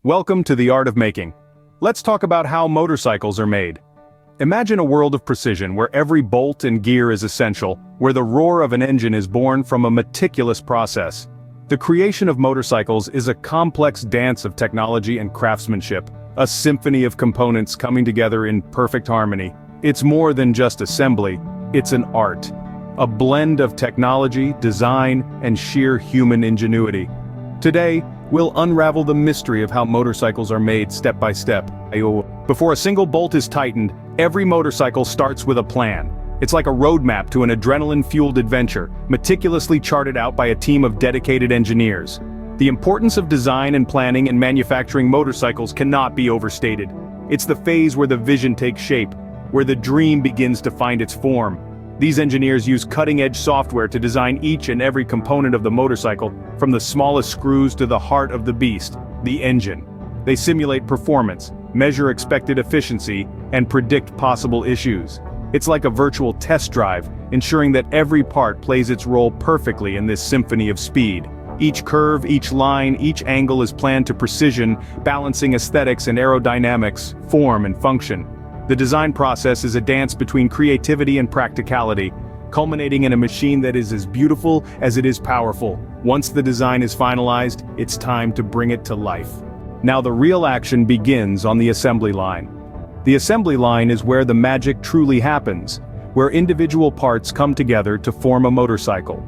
Welcome to the art of making. Let's talk about how motorcycles are made. Imagine a world of precision where every bolt and gear is essential, where the roar of an engine is born from a meticulous process. The creation of motorcycles is a complex dance of technology and craftsmanship, a symphony of components coming together in perfect harmony. It's more than just assembly, it's an art. A blend of technology, design, and sheer human ingenuity. Today, we'll unravel the mystery of how motorcycles are made step by step. Before a single bolt is tightened, every motorcycle starts with a plan. It's like a roadmap to an adrenaline-fueled adventure, meticulously charted out by a team of dedicated engineers. The importance of design and planning in manufacturing motorcycles cannot be overstated. It's the phase where the vision takes shape, where the dream begins to find its form. These engineers use cutting-edge software to design each and every component of the motorcycle, from the smallest screws to the heart of the beast, the engine. They simulate performance, measure expected efficiency, and predict possible issues. It's like a virtual test drive, ensuring that every part plays its role perfectly in this symphony of speed. Each curve, each line, each angle is planned to precision, balancing aesthetics and aerodynamics, form and function. The design process is a dance between creativity and practicality, culminating in a machine that is as beautiful as it is powerful. Once the design is finalized, it's time to bring it to life. Now the real action begins on the assembly line. The assembly line is where the magic truly happens, where individual parts come together to form a motorcycle.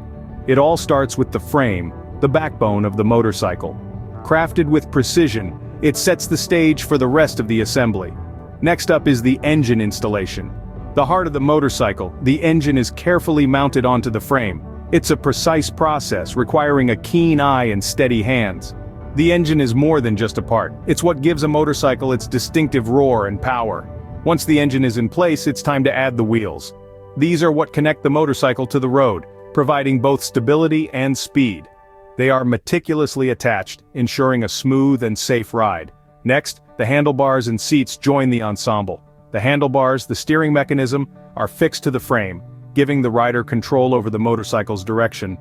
It all starts with the frame, the backbone of the motorcycle. Crafted with precision, it sets the stage for the rest of the assembly. Next up is the engine installation. The heart of the motorcycle, the engine is carefully mounted onto the frame. It's a precise process requiring a keen eye and steady hands. The engine is more than just a part. It's what gives a motorcycle its distinctive roar and power. Once the engine is in place, it's time to add the wheels. These are what connect the motorcycle to the road, providing both stability and speed. They are meticulously attached, ensuring a smooth and safe ride. Next, the handlebars and seats join the ensemble. The handlebars, the steering mechanism, are fixed to the frame, giving the rider control over the motorcycle's direction.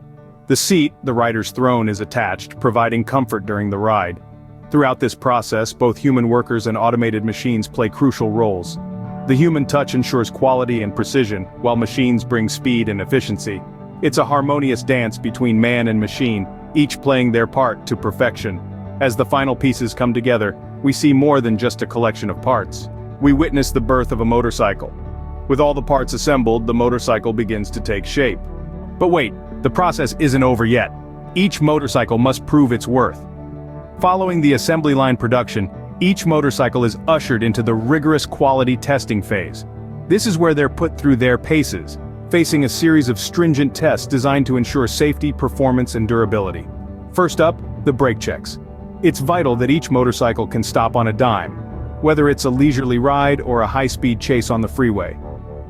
The seat, the rider's throne, is attached, providing comfort during the ride. Throughout this process, both human workers and automated machines play crucial roles. The human touch ensures quality and precision, while machines bring speed and efficiency. It's a harmonious dance between man and machine, each playing their part to perfection. As the final pieces come together, we see more than just a collection of parts. We witness the birth of a motorcycle. With all the parts assembled, the motorcycle begins to take shape. But wait, the process isn't over yet. Each motorcycle must prove its worth. Following the assembly line production, each motorcycle is ushered into the rigorous quality testing phase. This is where they're put through their paces, facing a series of stringent tests designed to ensure safety, performance, and durability. First up, the brake checks. It's vital that each motorcycle can stop on a dime, whether it's a leisurely ride or a high-speed chase on the freeway.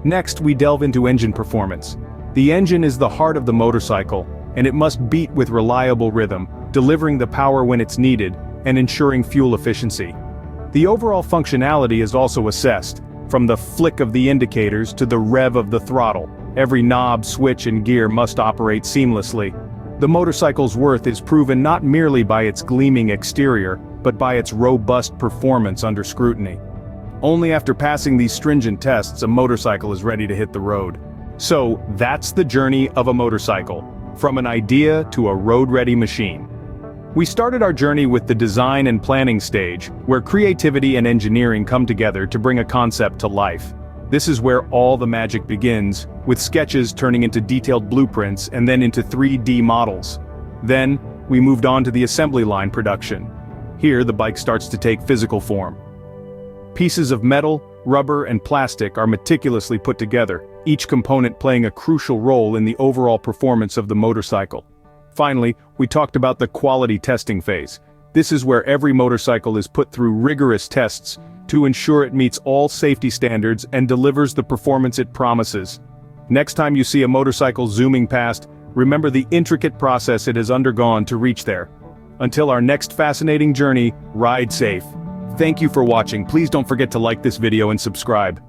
Next, we delve into engine performance. The engine is the heart of the motorcycle, and it must beat with reliable rhythm, delivering the power when it's needed, and ensuring fuel efficiency. The overall functionality is also assessed, from the flick of the indicators to the rev of the throttle. Every knob, switch, and gear must operate seamlessly. The motorcycle's worth is proven not merely by its gleaming exterior, but by its robust performance under scrutiny. Only after passing these stringent tests, a motorcycle is ready to hit the road. So, that's the journey of a motorcycle, from an idea to a road-ready machine. We started our journey with the design and planning stage, where creativity and engineering come together to bring a concept to life. This is where all the magic begins, with sketches turning into detailed blueprints and then into 3D models. Then, we moved on to the assembly line production. Here, the bike starts to take physical form. Pieces of metal, rubber, and plastic are meticulously put together, each component playing a crucial role in the overall performance of the motorcycle. Finally, we talked about the quality testing phase. This is where every motorcycle is put through rigorous tests to ensure it meets all safety standards and delivers the performance it promises. Next time you see a motorcycle zooming past, remember the intricate process it has undergone to reach there. Until our next fascinating journey, ride safe. Thank you for watching. Please don't forget to like this video and subscribe.